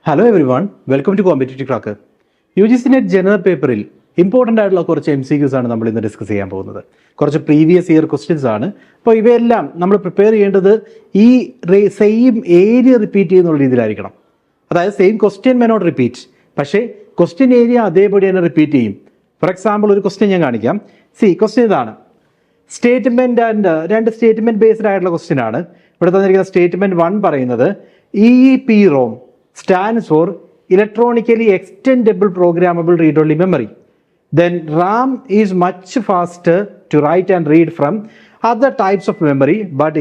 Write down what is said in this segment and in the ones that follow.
Hello everyone, welcome to competitive cracker. UGC net general പേപ്പറിൽ important ആയിട്ടുള്ള കുറച്ച് MCQs ആണ് നമ്മൾ ഇന്ന് ഡിസ്കസ് ചെയ്യാൻ പോകുന്നത്. കുറച്ച് പ്രീവിയസ് ഇയർ ക്വസ്റ്റ്യൻസ് ആണ്. അപ്പോൾ ഇവയെല്ലാം നമ്മൾ പ്രിപ്പയർ ചെയ്യേണ്ടത് ഈ സെയിം ഏരിയ റിപ്പീറ്റ് ചെയ്യുന്ന രീതിയിലായിരിക്കണം. അതായത് same question may not repeat, പക്ഷേ ക്വസ്റ്റ്യൻ ഏരിയ അതേപടി തന്നെ റിപ്പീറ്റ് ചെയ്യും. ഫോർ എക്സാമ്പിൾ ഒരു ക്വസ്റ്റ്യൻ ഞാൻ കാണിക്കാം. ക്വസ്റ്റ്യൻ ഇതാണ്. സ്റ്റേറ്റ്മെൻറ്റ് ആൻഡ് രണ്ട് സ്റ്റേറ്റ്മെൻറ്റ് ബേസ്ഡ് ആയിട്ടുള്ള ക്വസ്റ്റ്യൻ ആണ്. ഇവിടെ തന്നിരിക്കുന്ന സ്റ്റേറ്റ്മെൻറ്റ് 1 പറയുന്നത് EEPROM stands for electronically extendable programmable read-only memory. Then RAM is much faster to write and read from other types of memory, but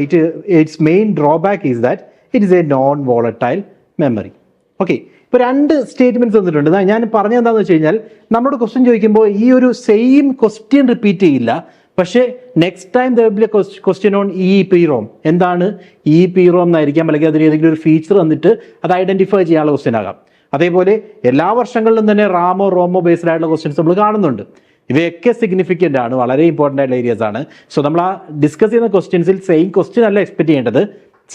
its main drawback is that it is a non-volatile memory. Okay, ഇപ്പോൾ രണ്ട് statements തന്നിട്ടുണ്ട്. ഞാൻ പറഞ്ഞത് എന്താണെന്ന് വെച്ച് കഴിഞ്ഞാൽ, നമ്മുടെ question ചോദിക്കുമ്പോൾ ഈ ഒരു സെയിം ക്വസ്റ്റ്യൻ റിപ്പീറ്റ് ചെയ്യില്ല, പക്ഷേ next time question on EEPROM. എന്താണ് EEPROM എന്നായിരിക്കാം, അല്ലെങ്കിൽ അതിന് ഏതെങ്കിലും ഒരു ഫീച്ചർ തന്നിട്ട് അത് ഐഡന്റിഫൈ ചെയ്യാനുള്ള ക്വസ്റ്റ്യൻ ആകാം. അതേപോലെ എല്ലാ വർഷങ്ങളിലും തന്നെ റാമോ റോമോ ബേസ്ഡ് ആയിട്ടുള്ള ക്വസ്റ്റ്യൻസ് നമ്മൾ കാണുന്നുണ്ട്. ഇവയൊക്കെ സിഗ്നിഫിക്കൻ്റ് ആണ്, വളരെ ഇമ്പോർട്ടൻ്റ് ആയിട്ടുള്ള ഏരിയാസ് ആണ്. സോ നമ്മൾ ആ ഡിസ്കസ് ചെയ്യുന്ന ക്വസ്റ്റ്യൻസിൽ സെയിം ക്വസ്റ്റ്യൻ അല്ല എക്സ്പെക്ട് ചെയ്യേണ്ടത്,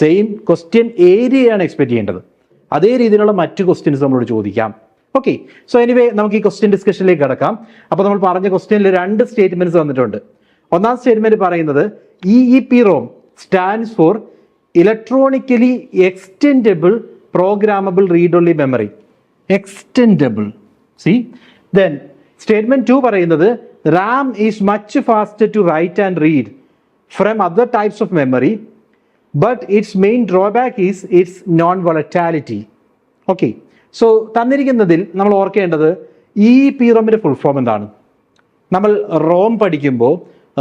സെയിം ക്വസ്റ്റ്യൻ ഏരിയയാണ് എക്സ്പെക്ട് ചെയ്യേണ്ടത്. അതേ രീതിയിലുള്ള മറ്റു ക്വസ്റ്റ്യൻസ് നമ്മളോട് ചോദിക്കാം. ഓക്കെ, സോ എനിവേ നമുക്ക് ഈ ക്വസ്റ്റ്യൻ ഡിസ്കഷനിലേക്ക് കടക്കാം. അപ്പോൾ നമ്മൾ പറഞ്ഞ ക്വസ്റ്റ്യനിൽ രണ്ട് സ്റ്റേറ്റ്മെന്റ്സ് തന്നിട്ടുണ്ട്. ഒന്നാം സ്റ്റേറ്റ്മെന്റ് പറയുന്നത് EEPROM stands for electronically extendable programmable read only memory. Extendable. Then statement 2 പറയുന്നത് RAM is much faster to write and read from other types of memory, but its main drawback is its non volatility. Okay, so തന്നിരിക്കുന്നതിൽ നമ്മൾ ഓർക്കേണ്ടത് EEPROM full form എന്താണ്? നമ്മൾ Rome പഠിക്കുമ്പോൾ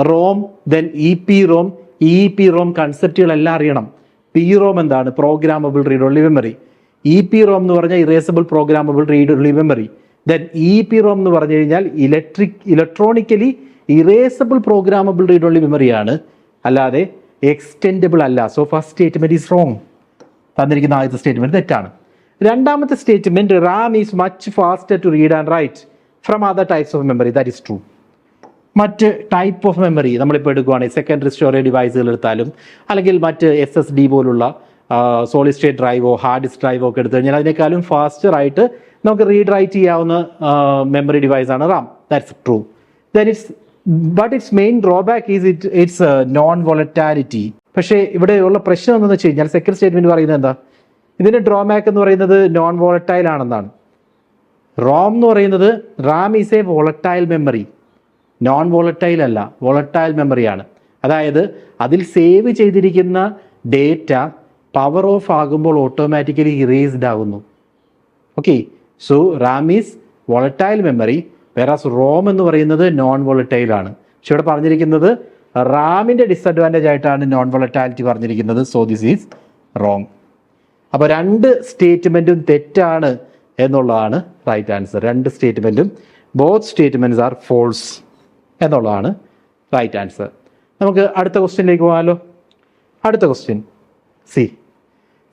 Rome, then EEPROM കൺസെപ്റ്റുകളെല്ലാം അറിയണം. PROM എന്താണ്? Programmable read only memory. EEPROM എന്ന് പറഞ്ഞാൽ erasable programmable read only memory. Then EEPROM എന്ന് പറഞ്ഞു കഴിഞ്ഞാൽ electronically erasable programmable read only മെമ്മറിയാണ്, അല്ലാതെ എക്സ്റ്റെൻഡബിൾ അല്ല. So first statement is wrong. തന്നിരിക്കുന്ന ആദ്യത്തെ സ്റ്റേറ്റ്മെന്റ് തെറ്റാണ്. രണ്ടാമത്തെ statement RAM is much faster to read and write from other types of memory. That is true. മറ്റ് ടൈപ്പ് ഓഫ് മെമ്മറി നമ്മളിപ്പോൾ എടുക്കുകയാണെങ്കിൽ സെക്കൻഡറി സ്റ്റോറേജ് ഡിവൈസുകൾ എടുത്താലും, അല്ലെങ്കിൽ മറ്റ് SSD പോലുള്ള സോളിഡ് സ്റ്റേറ്റ് ഡ്രൈവോ ഹാർഡ് ഡിസ്ക് ഡ്രൈവോ ഒക്കെ എടുത്തു കഴിഞ്ഞാൽ അതിനേക്കാളും ഫാസ്റ്റർ ആയിട്ട് നമുക്ക് റീഡ് റൈറ്റ് ചെയ്യാവുന്ന മെമ്മറി ഡിവൈസ് ആണ് RAM. That's true. Then but its main drawback is its non volatility. പക്ഷേ ഇവിടെയുള്ള പ്രശ്നം എന്താണെന്ന് വെച്ച് കഴിഞ്ഞാൽ സെക്കൻഡ് സ്റ്റേറ്റ്മെന്റ് പറയുന്നത് എന്താ? ഇതിന്റെ ഡ്രോബാക്ക് എന്ന് പറയുന്നത് നോൺ വോളറ്റൈൽ ആണെന്നാണ്. ROM എന്ന് പറയുന്നത് RAM is A volatile memory, non volatile അല്ല, വോളറ്റൈൽ മെമ്മറിയാണ്. അതായത് അതിൽ സേവ് ചെയ്തിരിക്കുന്ന ഡേറ്റ പവർ ഓഫ് ആകുമ്പോൾ ഓട്ടോമാറ്റിക്കലി ഇറേസ്ഡ് ആകുന്നു. Okay, so RAM is volatile memory, വേറാസ് ROM എന്ന് പറയുന്നത് നോൺ വോളറ്റൈൽ ആണ്. പക്ഷെ ഇവിടെ പറഞ്ഞിരിക്കുന്നത് റാമിന്റെ ഡിസഡ്വാൻറ്റേജ് ആയിട്ടാണ് നോൺ വോളറ്റാലിറ്റി പറഞ്ഞിരിക്കുന്നത്. So this is wrong. അപ്പോൾ രണ്ട് സ്റ്റേറ്റ്മെന്റും തെറ്റാണ് എന്നുള്ളതാണ് റൈറ്റ് ആൻസർ. രണ്ട് സ്റ്റേറ്റ്മെന്റും, ബോത്ത് സ്റ്റേറ്റ്മെന്റ്സ് ആർ ഫോൾസ് എന്നുള്ളതാണ് റൈറ്റ് ആൻസർ. നമുക്ക് അടുത്ത ക്വസ്റ്റ്യനിലേക്ക് പോകാമല്ലോ. അടുത്ത question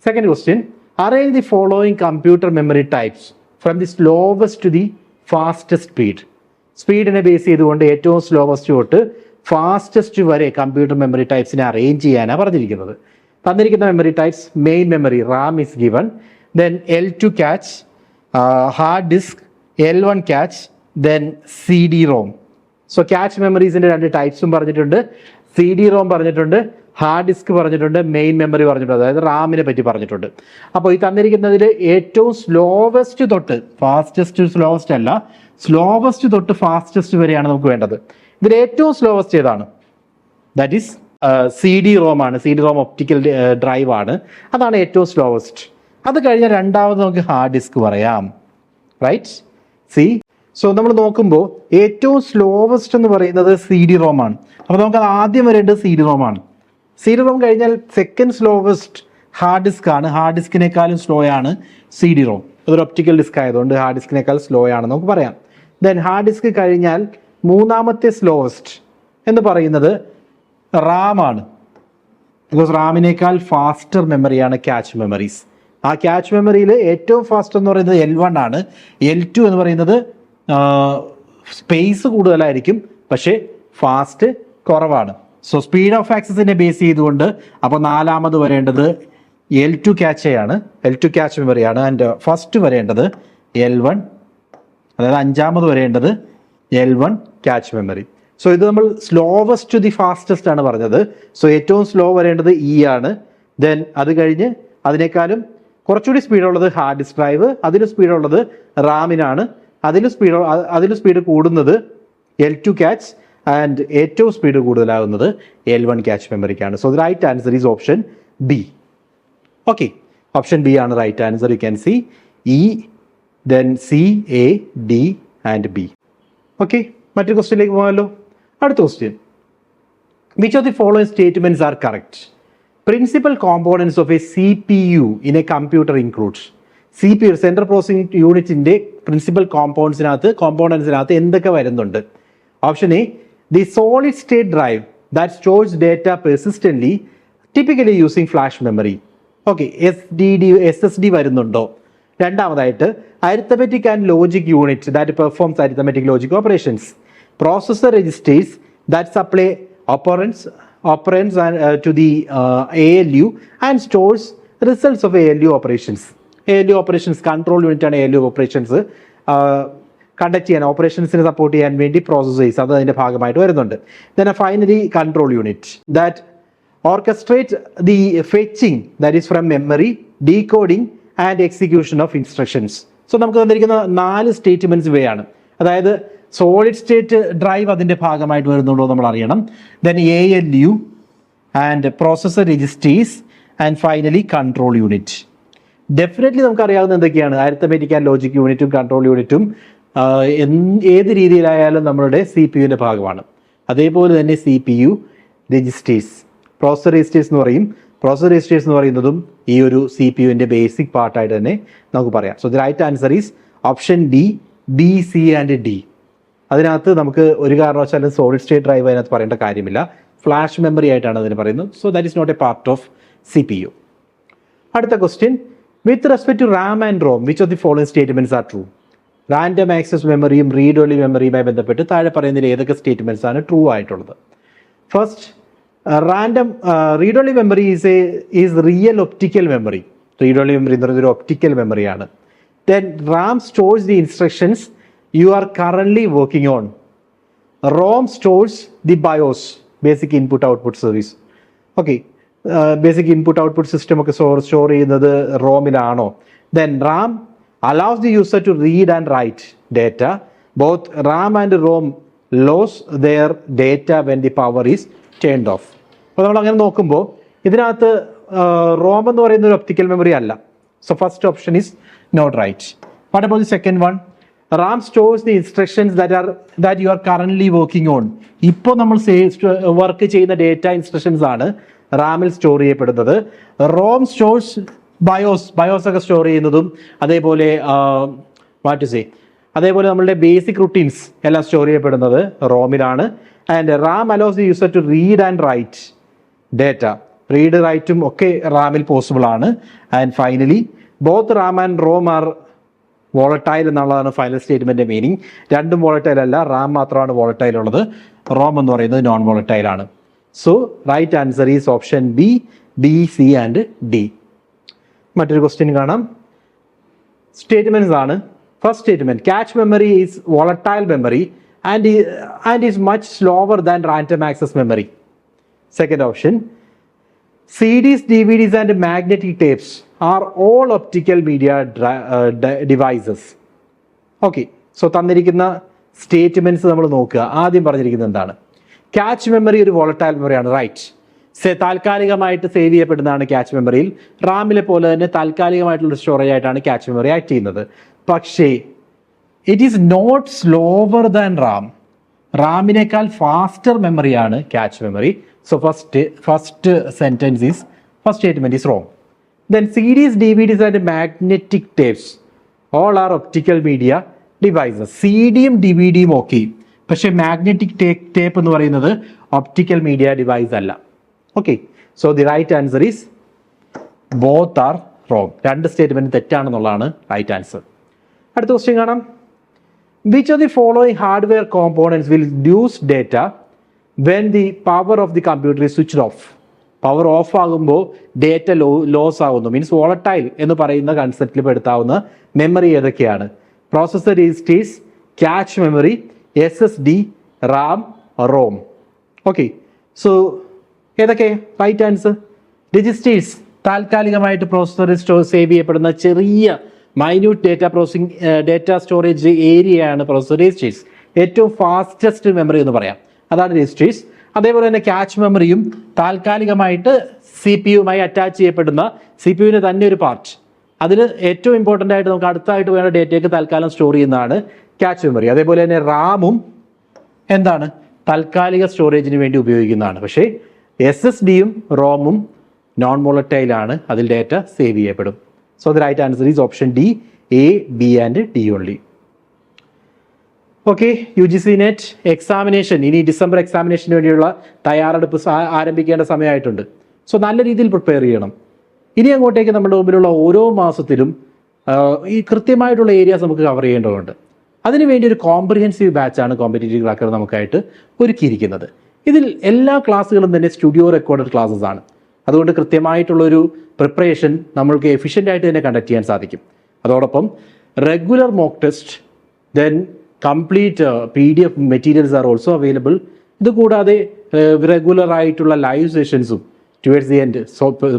second question. Arrange the following computer memory types from the slowest to the fastest speed. സ്പീഡിനെ ബേസ് ചെയ്തുകൊണ്ട് ഏറ്റവും സ്ലോവസ്റ്റ് തൊട്ട് ഫാസ്റ്റസ്റ്റ് വരെ കമ്പ്യൂട്ടർ മെമ്മറി ടൈപ്സിനെ അറേഞ്ച് ചെയ്യാനാണ് പറഞ്ഞിരിക്കുന്നത്. തന്നിരിക്കുന്ന memory types: main memory RAM is given, then L2 cache, hard disk L1 cache, then CD-ROM. So cache മെമ്മറീസിന്റെ രണ്ട് ടൈപ്സും പറഞ്ഞിട്ടുണ്ട്. CD-ROM പറഞ്ഞിട്ടുണ്ട്, ഹാർഡ് ഡിസ്ക് പറഞ്ഞിട്ടുണ്ട്, മെയിൻ മെമ്മറി പറഞ്ഞിട്ടുണ്ട്, അതായത് റാമിനെ പറ്റി പറഞ്ഞിട്ടുണ്ട്. അപ്പോൾ ഈ തന്നിരിക്കുന്നതിൽ ഏറ്റവും സ്ലോവസ്റ്റ് തൊട്ട് ഫാസ്റ്റസ്റ്റ്, സ്ലോവസ്റ്റ് അല്ല, സ്ലോവസ്റ്റ് തൊട്ട് ഫാസ്റ്റസ്റ്റ് വരെയാണ് നമുക്ക് വേണ്ടത്. ഇതിൽ ഏറ്റവും സ്ലോവസ്റ്റ് ഏതാണ്? ദാറ്റ് ഈസ് CD-ROM ആണ്. CD-ROM ഒപ്റ്റിക്കൽ ഡ്രൈവ് ആണ്, അതാണ് ഏറ്റവും സ്ലോവസ്റ്റ്. അത് കഴിഞ്ഞാൽ രണ്ടാമത് നമുക്ക് ഹാർഡ് ഡിസ്ക് പറയാം. റൈറ്റ്. സോ നമ്മൾ നോക്കുമ്പോൾ ഏറ്റവും സ്ലോവസ്റ്റ് എന്ന് പറയുന്നത് CD-ROM ആണ്. അപ്പോൾ നമുക്ക് അത് ആദ്യം വരേണ്ടത് CD-ROM ആണ്. CD-ROM കഴിഞ്ഞാൽ സെക്കൻഡ് സ്ലോവസ്റ്റ് ഹാർഡ് ഡിസ്ക് ആണ്. ഹാർഡ് ഡിസ്കിനേക്കാളും സ്ലോ ആണ് CD-ROM. അതൊരു ഒപ്റ്റിക്കൽ ഡിസ്ക് ആയതുകൊണ്ട് ഹാർഡ് ഡിസ്കിനേക്കാൾ സ്ലോ ആണെന്ന് നമുക്ക് പറയാം. ദെൻ ഹാർഡ് ഡിസ്ക് കഴിഞ്ഞാൽ മൂന്നാമത്തെ സ്ലോവസ്റ്റ് എന്ന് പറയുന്നത് RAM ആണ്. ബിക്കോസ് റാമിനേക്കാൾ ഫാസ്റ്റർ മെമ്മറിയാണ് ക്യാച്ച് മെമ്മറീസ്. ആ ക്യാച്ച് മെമ്മറിയിൽ ഏറ്റവും ഫാസ്റ്റ് എന്ന് പറയുന്നത് L1 ആണ്. L2 എന്ന് പറയുന്നത് സ്പേസ് കൂടുതലായിരിക്കും, പക്ഷേ ഫാസ്റ്റ് കുറവാണ്. സോ സ്പീഡ് ഓഫ് ആക്സസിനെ ബേസ് ചെയ്തുകൊണ്ട് അപ്പോൾ നാലാമത് വരേണ്ടത് L2 ക്യാച്ച് ആണ്, L2 ക്യാച്ച് മെമ്മറിയാണ്. ആൻഡ് ഫസ്റ്റ് വരേണ്ടത് L1, അതായത് അഞ്ചാമത് വരേണ്ടത് L1 ക്യാച്ച് മെമ്മറി. സോ ഇത് നമ്മൾ സ്ലോവസ്റ്റ് ടു ദി ഫാസ്റ്റസ്റ്റ് ആണ് പറഞ്ഞത്. സോ ഏറ്റവും സ്ലോ വരേണ്ടത് ആണ്. ദെൻ അത് കഴിഞ്ഞ് കുറച്ചുകൂടി സ്പീഡുള്ളത് ഹാർഡ് ഡിസ്ക് ഡ്രൈവ്, അതിൽ സ്പീഡുള്ളത് റാമിനാണ്, അതിൽ സ്പീഡ് കൂടുന്നത് L2 ക്യാച്ച്, ആൻഡ് ഏറ്റവും സ്പീഡ് കൂടുതലാകുന്നത് L1 ക്യാച്ച് മെമ്മറിക്കാണ്. So the right answer is option B. Okay, option B ആണ് right answer. You can see E, then C, A, D and B. Okay, മറ്റൊരു ക്വസ്റ്റ്യനിലേക്ക് പോകാമല്ലോ. അടുത്ത question, which of the following statements are correct? Principal components of a CPU in a computer includes. CPU central processing യൂണിറ്റിന്റെ principal കോമ്പോണൻസിനകത്ത് എന്തൊക്കെ വരുന്നുണ്ട്? Option A, the solid state drive that stores data പെർസിസ്റ്റന്റ്ലി typically using flash memory. Okay, SSD വരുന്നുണ്ടോ? രണ്ടാമതായിട്ട് arithmetic and logic unit that performs arithmetic logic operations. Processor registers that supply operands to the ALU and stores results of ALU operations. ALU operations control unit ആണ് ALU operations conduct ചെയ്യാൻ, ഓപ്പറേഷൻസിനെ support ചെയ്യാൻ വേണ്ടി processors അത് അതിൻ്റെ ഭാഗമായിട്ട് വരുന്നുണ്ട്. Then finally control unit that orchestrate the fetching that is from memory, decoding and execution of instructions. So നമുക്ക് തന്നിരിക്കുന്ന 4 സ്റ്റേറ്റ്മെന്റ്സ് ഇവയാണ്. അതായത് സോളിഡ് സ്റ്റേറ്റ് ഡ്രൈവ് അതിൻ്റെ ഭാഗമായിട്ട് വരുന്നുണ്ടോ നമ്മൾ അറിയണം. Then ALU and processor registers and finally control unit. Definitely നമുക്കറിയാവുന്ന എന്തൊക്കെയാണ്? അരിത്തമെറ്റിക് ആൻഡ് ലോജിക് യൂണിറ്റും കൺട്രോൾ യൂണിറ്റും ഏത് രീതിയിലായാലും നമ്മളുടെ CPU ഭാഗമാണ്. അതേപോലെ തന്നെ CPU രജിസ്റ്റേഴ്സ്, പ്രോസസർ രജിസ്റ്റേഴ്സ് എന്ന് പറയും. പ്രോസസർ രജിസ്റ്റേഴ്സ് എന്ന് പറയുന്നതും ഈ ഒരു CPU ബേസിക് പാർട്ടായിട്ട് തന്നെ നമുക്ക് പറയാം. So the right answer is option D, B, C and D. അതിനകത്ത് നമുക്ക് ഒരു കാരണവശാലും സോളിഡ് സ്റ്റേറ്റ് ഡ്രൈവ് അതിനകത്ത് പറയേണ്ട കാര്യമില്ല, ഫ്ലാഷ് മെമ്മറി ആയിട്ടാണ് അതിന് പറയുന്നത്. So that is not a part of CPU. അടുത്ത question, with respect to RAM and ROM which of the following statements are true? Random access മെമ്മറിയും റീഡ് ഓൺലി മെമ്മറിയുമായി ബന്ധപ്പെട്ട് താഴെ പറയുന്നതിൽ ഏതൊക്കെ സ്റ്റേറ്റ്മെന്റ്സ് ആണ് ട്രൂ ആയിട്ടുള്ളത്? First, random read only memory is real optical memory. Read only memory എന്ന് പറയുന്നത് ഒരു ഒപ്റ്റിക്കൽ മെമ്മറിയാണ്. Then RAM stores the instructions you are currently working on. ROM stores the BIOS, basic input output service. Okay, basic input output system ഒക്കെ store ചെയ്യുന്നത് റോമിലാണോ? Then RAM allows the user to read and write data. Both RAM and ROM lose their data when the power is turned off. അപ്പോൾ നമ്മൾ അങ്ങനെ നോക്കുമ്പോൾ ഇതിനകത്ത് Rome എന്ന് പറയുന്ന ഒരു ഒപ്റ്റിക്കൽ മെമ്മറി അല്ല. So first option is not right. What about the second one? RAM stores the instructions that you are currently working on. ഇപ്പോൾ നമ്മൾ വർക്ക് ചെയ്യുന്ന ഡേറ്റ ഇൻസ്ട്രക്ഷൻസ് ആണ് റാമിൽ സ്റ്റോർ ചെയ്യപ്പെടുന്നത്. റോം സ്റ്റോഴ്സ് ബയോസ് ഒക്കെ സ്റ്റോർ ചെയ്യുന്നതും അതേപോലെ അതേപോലെ നമ്മളുടെ ബേസിക് റുട്ടീൻസ് എല്ലാം സ്റ്റോർ ചെയ്യപ്പെടുന്നത് റോമിലാണ്. And RAM allows the user to read and write data. Read റൈറ്റും ഒക്കെ റാമിൽ പോസിബിൾ ആണ്. And finally both RAM and ROM are volatile എന്നുള്ളതാണ് ഫൈനൽ സ്റ്റേറ്റ്മെന്റ് മീനിങ്. രണ്ടും വോളറ്റൈൽ അല്ല, റാം മാത്രമാണ് വോളറ്റൈൽ ഉള്ളത്, റോം എന്ന് പറയുന്നത് നോൺ വോളറ്റൈൽ ആണ്. So right answer is option B, B, C and D. മറ്റൊരു ക്വസ്റ്റ്യൻ കാണാം. സ്റ്റേറ്റ്മെന്റ്സ് ആണ്. First statement, catch memory is volatile memory and is much slower than random access memory. Second option, CDs, DVDs and magnetic tapes are all optical media devices. Okay, so തന്നിരിക്കുന്ന statements നമ്മൾ നോക്കുക. ആദ്യം പറഞ്ഞിരിക്കുന്നത് എന്താണ്? Cache memory ഒരു volatile മെമ്മറിയാണ്, right. താൽക്കാലികമായിട്ട് save ചെയ്യപ്പെടുന്നതാണ് ക്യാച്ച് മെമ്മറിയിൽ. റാമിലെ പോലെ തന്നെ താൽക്കാലികമായിട്ടുള്ള സ്റ്റോറേജ് ആയിട്ടാണ് ക്യാച്ച് മെമ്മറി ആക്ട് ചെയ്യുന്നത്. പക്ഷേ it is not slower than RAM. റാമിനേക്കാൾ ഫാസ്റ്റർ മെമ്മറിയാണ് cache memory. So first statement is wrong. Then CDs, DVDs and magnetic tapes all are optical media devices. CDയും DVDയും ഓക്കെ, പക്ഷേ മാഗ്നറ്റിക് ടേപ്പ് എന്ന് പറയുന്നത് optical media device അല്ല. Okay, so the right answer is both are wrong. രണ്ട് statement തെറ്റാണെന്നുള്ളതാണ് right answer. അടുത്ത question കാണാം. Which of the following hardware components will lose data when the power of the computer is switched off? Power off ആകുമ്പോൾ data loss ആകുന്നു, means volatile എന്ന് പറയുന്ന കൺസെപ്റ്റിൽ പെടുത്താവുന്ന മെമ്മറി ഏതൊക്കെയാണ്? Processor registers, cache memory, SSD, Ram, Rome. Okay, so ഏതൊക്കെ right answer? Registers താൽക്കാലികമായിട്ട് പ്രോസസറിൽ save ചെയ്യപ്പെടുന്ന ചെറിയ മൈന്യൂട്ട് ഡേറ്റ സ്റ്റോറേജ് ഏരിയയാണ് പ്രോസസർ രജിസ്റ്റേഴ്സ്. ഏറ്റവും ഫാസ്റ്റസ്റ്റ് മെമ്മറി എന്ന് പറയാം, അതാണ് രജിസ്റ്റേഴ്സ്. അതേപോലെ തന്നെ ക്യാച്ച് മെമ്മറിയും താൽക്കാലികമായിട്ട് CPU-യുമായി അറ്റാച്ച് ചെയ്യപ്പെടുന്ന CPU-ന് തന്നെ ഒരു പാർട്ട്, അതിൽ ഏറ്റവും ഇമ്പോർട്ടൻ്റ് ആയിട്ട് നമുക്ക് അടുത്തായിട്ട് വേണ്ട ഡേറ്റയ്ക്ക് തൽക്കാലം സ്റ്റോർ ചെയ്യുന്നതാണ് ക്യാച്ച് മെമ്മറി. അതേപോലെ തന്നെ റാമും എന്താണ്? താൽക്കാലിക സ്റ്റോറേജിന് വേണ്ടി ഉപയോഗിക്കുന്നതാണ്. പക്ഷേ SSD-യും റോമും നോൺ വോളറ്റൈലാണ്, അതിൽ ഡേറ്റ സേവ് ചെയ്യപ്പെടും. So the right answer is option D, A, B and D only. Okay, UGC net examination ഇനി ഡിസംബർ എക്സാമിനേഷന് വേണ്ടിയുള്ള തയ്യാറെടുപ്പ് ആരംഭിക്കേണ്ട സമയമായിട്ടുണ്ട്. സോ നല്ല രീതിയിൽ പ്രിപ്പയർ ചെയ്യണം. ഇനി അങ്ങോട്ടേക്ക് നമ്മുടെ മുമ്പിലുള്ള ഓരോ മാസത്തിലും ഈ കൃത്യമായിട്ടുള്ള ഏരിയാസ് നമുക്ക് കവർ ചെയ്യേണ്ടതുണ്ട്. അതിനുവേണ്ടി ഒരു കോംപ്രിഹെൻസീവ് ബാച്ചാണ് കോമ്പറ്റേറ്റീവ് ക്രാക്കർ നമുക്കായിട്ട് ഒരുക്കിയിരിക്കുന്നത്. ഇതിൽ എല്ലാ ക്ലാസ്സുകളും തന്നെ സ്റ്റുഡിയോ റെക്കോർഡഡ് ക്ലാസ്സസ് ആണ്. അതുകൊണ്ട് കൃത്യമായിട്ടുള്ളൊരു പ്രിപ്പറേഷൻ നമ്മൾക്ക് എഫിഷ്യൻ്റ് ആയിട്ട് തന്നെ കണ്ടക്ട് ചെയ്യാൻ സാധിക്കും. അതോടൊപ്പം regular mock test, then complete PDF materials are also available. ഇതുകൂടാതെ റെഗുലർ ആയിട്ടുള്ള ലൈവ് സെഷൻസും towards the end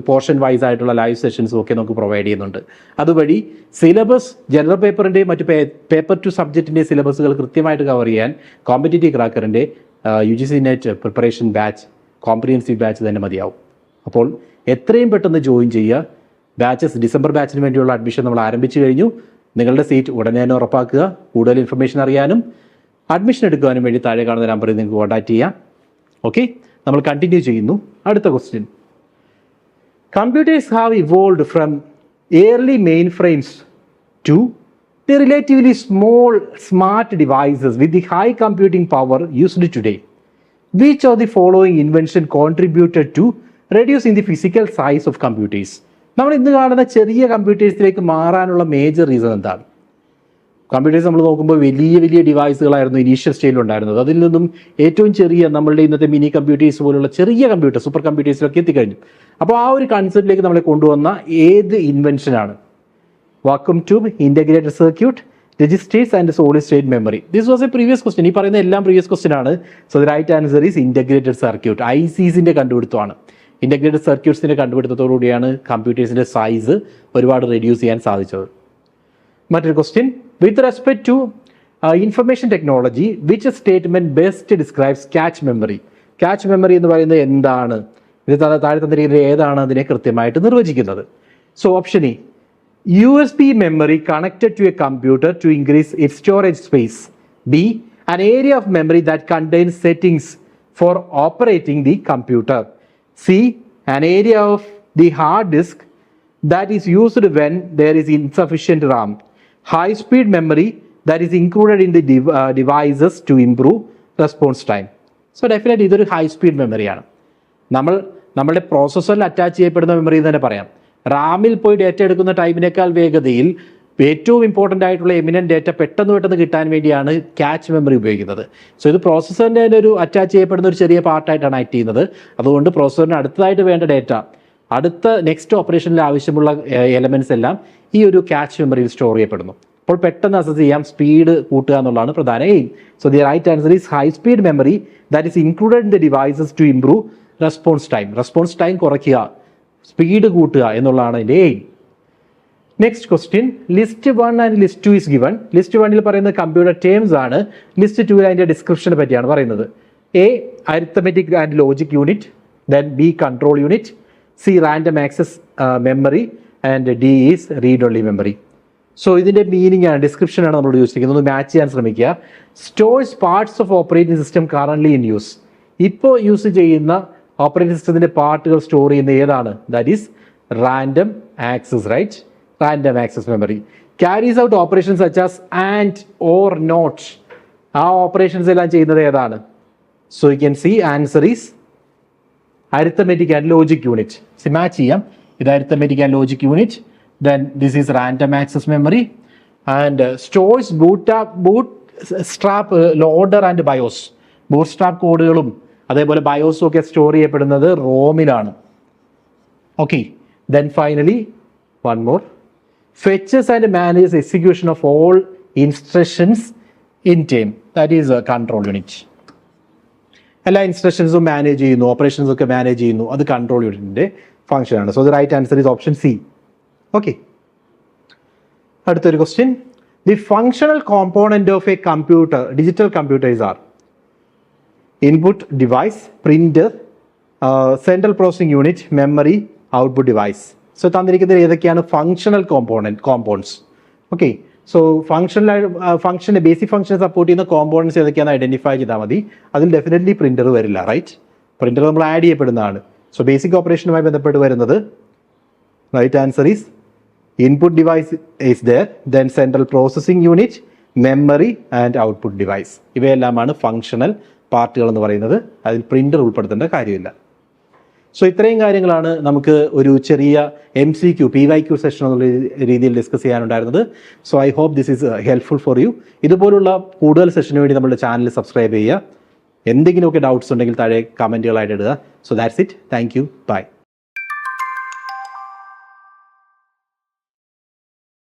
portion wise ആയിട്ടുള്ള ലൈവ് സെഷൻസും ഒക്കെ നമുക്ക് പ്രൊവൈഡ് ചെയ്യുന്നുണ്ട്. അതുവഴി സിലബസ് ജനറൽ പേപ്പറിൻ്റെയും മറ്റ് പേപ്പർ ടു സബ്ജക്റ്റിൻ്റെ സിലബസുകൾ കൃത്യമായിട്ട് കവർ ചെയ്യാൻ കോമ്പറ്റേറ്റീവ് ക്രാക്കറിൻ്റെ UGC net preparation batch, comprehensive batch തന്നെ മതിയാവും. അപ്പോൾ എത്രയും പെട്ടെന്ന് ജോയിൻ ചെയ്യുക. ഡിസംബർ ബാച്ചിന് വേണ്ടിയുള്ള അഡ്മിഷൻ നമ്മൾ ആരംഭിച്ചു കഴിഞ്ഞു. നിങ്ങളുടെ സീറ്റ് ഉടനെ തന്നെ ഉറപ്പാക്കുക. കൂടുതൽ ഇൻഫർമേഷൻ അറിയാനും അഡ്മിഷൻ എടുക്കാനും വേണ്ടി താഴെ കാണുന്ന നമ്പറിൽ നിങ്ങൾക്ക് കോൺടാക്ട് ചെയ്യാം. ഓക്കെ, നമ്മൾ കണ്ടിന്യൂ ചെയ്യുന്നു. അടുത്ത question. Computers have evolved from early mainframes to the relatively small smart devices with the high computing power used today. Which of the following invention contributed to reducing the physical size of computers? നമ്മൾ ഇന്ന് കാണുന്ന ചെറിയ കമ്പ്യൂട്ടേഴ്സിലേക്ക് മാറാനുള്ള major reason എന്താണ്? Computers നമ്മൾ നോക്കുമ്പോൾ വലിയ വലിയ ഡിവൈസുകളായിരുന്നു ഇനീഷ്യൽ സ്റ്റേജിൽ ഉണ്ടായിരുന്നത്. അതിൽ നിന്നും ഏറ്റവും ചെറിയ നമ്മളുടെ ഇന്നത്തെ മിനി കമ്പ്യൂട്ടേഴ്സ് പോലുള്ള ചെറിയ കമ്പ്യൂട്ടർ, സൂപ്പർ കമ്പ്യൂട്ടേഴ്സിലൊക്കെ എത്തിക്കഴിഞ്ഞു. അപ്പോൾ ആ ഒരു കൺസെപ്റ്റിലേക്ക് നമ്മളെ കൊണ്ടുവന്ന ഏത് ഇൻവെൻഷനാണ്? Vacuum tube, integrated circuit, registers and solid state memory. This was a previous question. ഈ പറയുന്ന എല്ലാം പ്രീവിയസ് ക്വസ്റ്റ്യൻ ആണ്. So the right answer is integrated circuit. ICസിൻ്റെ കണ്ടുപിടുത്തമാണ്. ഇൻ്റഗ്രേറ്റഡ് സർക്യൂട്ട്സിൻ്റെ കണ്ടുപിടുത്തത്തോടുകൂടിയാണ് കമ്പ്യൂട്ടേഴ്സിൻ്റെ സൈസ് ഒരുപാട് റെഡ്യൂസ് ചെയ്യാൻ സാധിച്ചത്. മറ്റൊരു question. With respect to information technology which statement best describes cache memory? Cache memory എന്ന് പറയുന്നത് എന്താണ്? ഇത് താഴെ തന്നിരിക്കുന്നത് ഏതാണ് അതിനെ കൃത്യമായിട്ട് നിർവചിക്കുന്നത്? So option A, USB memory connected to a computer to increase its storage space. B, an area of memory that contains settings for operating the computer. C, an area of the hard disk that is used when there is insufficient RAM. High speed memory that is included in the devices to improve response time. So definitely ഇതൊരു high speed മെമ്മറിയാണ്. നമ്മളുടെ പ്രോസസ്സറിൽ attach ചെയ്യപ്പെടുന്ന memory എന്ന് തന്നെ പറയാം. റാമിൽ പോയി data എടുക്കുന്ന ടൈമിനേക്കാൾ വേഗതയിൽ ഏറ്റവും ഇമ്പോർട്ടൻ്റ് ആയിട്ടുള്ള എമിനൻറ്റ് ഡേറ്റ പെട്ടെന്ന് കിട്ടാൻ വേണ്ടിയാണ് ക്യാച്ച് മെമ്മറി ഉപയോഗിക്കുന്നത്. സോ ഇത് പ്രോസസ്സറിൻ്റെ ഒരു അറ്റാച്ച് ചെയ്യപ്പെടുന്ന ഒരു ചെറിയ പാർട്ടായിട്ടാണ് ആക്ട് ചെയ്യുന്നത്. അതുകൊണ്ട് പ്രോസസ്സറിന് അടുത്തതായിട്ട് വേണ്ട ഡേറ്റ, അടുത്ത നെക്സ്റ്റ് ഓപ്പറേഷനിൽ ആവശ്യമുള്ള എലമെൻറ്റ്സ് എല്ലാം ഈ ഒരു ക്യാച്ച് മെമ്മറിയിൽ സ്റ്റോർ ചെയ്യപ്പെടുന്നു. അപ്പോൾ പെട്ടെന്ന് അസസ് ചെയ്യാം, സ്പീഡ് കൂട്ടുക എന്നുള്ളതാണ് പ്രധാന aim. So the right answer is high speed memory that is included in the devices to improve response time. Response time കുറയ്ക്കുക, സ്പീഡ് കൂട്ടുക എന്നുള്ളതാണ് അതിൻ്റെ aim. Next question. List 1 and list 2 is given. List 1ൽ പറയുന്നത് computer terms ആണ്. ലിസ്റ്റ് 2ൽ അതിൻ്റെ ഡിസ്ക്രിപ്ഷനെ പറ്റിയാണ് പറയുന്നത്. A, arithmetic and logic unit, then B, control unit, C, random access memory and D is read only memory. So ഇതിൻ്റെ മീനിങ് ആണ്, ഡിസ്ക്രിപ്ഷനാണ് നമ്മൾ യൂസ് ചെയ്യുന്നത്. ഒന്ന് മാച്ച് ചെയ്യാൻ ശ്രമിക്കുക. Stores parts of operating system currently in use. ഇപ്പോൾ use ചെയ്യുന്ന ഓപ്പറേറ്റിംഗ് സിസ്റ്റത്തിൻ്റെ പാർട്ടുകൾ സ്റ്റോർ ചെയ്യുന്ന ഏതാണ്? That is random access, right? Random access memory. Carries out operations such as and, or, not. ആ ഓപ്പറേഷൻസ് എല്ലാം ചെയ്യുന്നത് ഏതാണ്? So you can see answer is arithmetic and logic unit. Match ചെയ്യാം. ഇത് arithmetic and logic unit. Then this is random access memory and stores bootstrap loader and BIOS. Bootstrap കോഡുകളും അതേപോലെ ബയോസും ഒക്കെ സ്റ്റോർ ചെയ്യപ്പെടുന്നത് റോമിലാണ്. Okay, then finally, one more. Fetches and manages execution of all instructions in time. That is a control unit. എല്ലാ ഇൻസ്ട്രക്ഷൻസും manage ചെയ്യുന്നു, operations ഒക്കെ manage ചെയ്യുന്നു, അത് കൺട്രോൾ യൂണിറ്റിൻ്റെ ഫംഗ്ഷനാണ്. So the right answer is option C. Okay, അടുത്തൊരു question. The functional component of a computer, digital computers are input device, printer, central processing unit, memory, output device. So തന്നിരിക്കുന്നതിൽ ഏതൊക്കെയാണ് functional compounds? Okay, so ഫംഗ്ഷൻ്റെ basic ഫംഗ്ഷനെ support ചെയ്യുന്ന components ഏതൊക്കെയാണെന്ന് identify ചെയ്താൽ മതി. അതിൽ ഡെഫിനറ്റ്ലി പ്രിന്റർ വരില്ല, റൈറ്റ്? പ്രിന്റർ നമ്മൾ ആഡ് ചെയ്യപ്പെടുന്നതാണ്. സോ ബേസിക് ഓപ്പറേഷനുമായി ബന്ധപ്പെട്ട് വരുന്നത് right answer is input device is there, then central processing unit, memory and output device. ഇവയെല്ലാമാണ് ഫങ്ഷണൽ പാർട്ടുകൾ എന്ന് പറയുന്നത്. അതിൽ പ്രിന്റർ ഉൾപ്പെടുത്തേണ്ട കാര്യമില്ല. സോ ഇത്രയും കാര്യങ്ങളാണ് നമുക്ക് ഒരു ചെറിയ MCQ PYQ സെഷൻ എന്നുള്ള രീതിയിൽ ഡിസ്കസ് ചെയ്യാനുണ്ടായിരുന്നത്. So I hope this is helpful for you. ഇതുപോലുള്ള കൂടുതൽ സെഷന് വേണ്ടി നമ്മുടെ ചാനൽ സബ്സ്ക്രൈബ് ചെയ്യുക. എന്തെങ്കിലുമൊക്കെ ഡൗട്ട്സ് ഉണ്ടെങ്കിൽ താഴെ കമൻറ്റുകളായിട്ട് ഇടുക. So that's it. Thank you. By.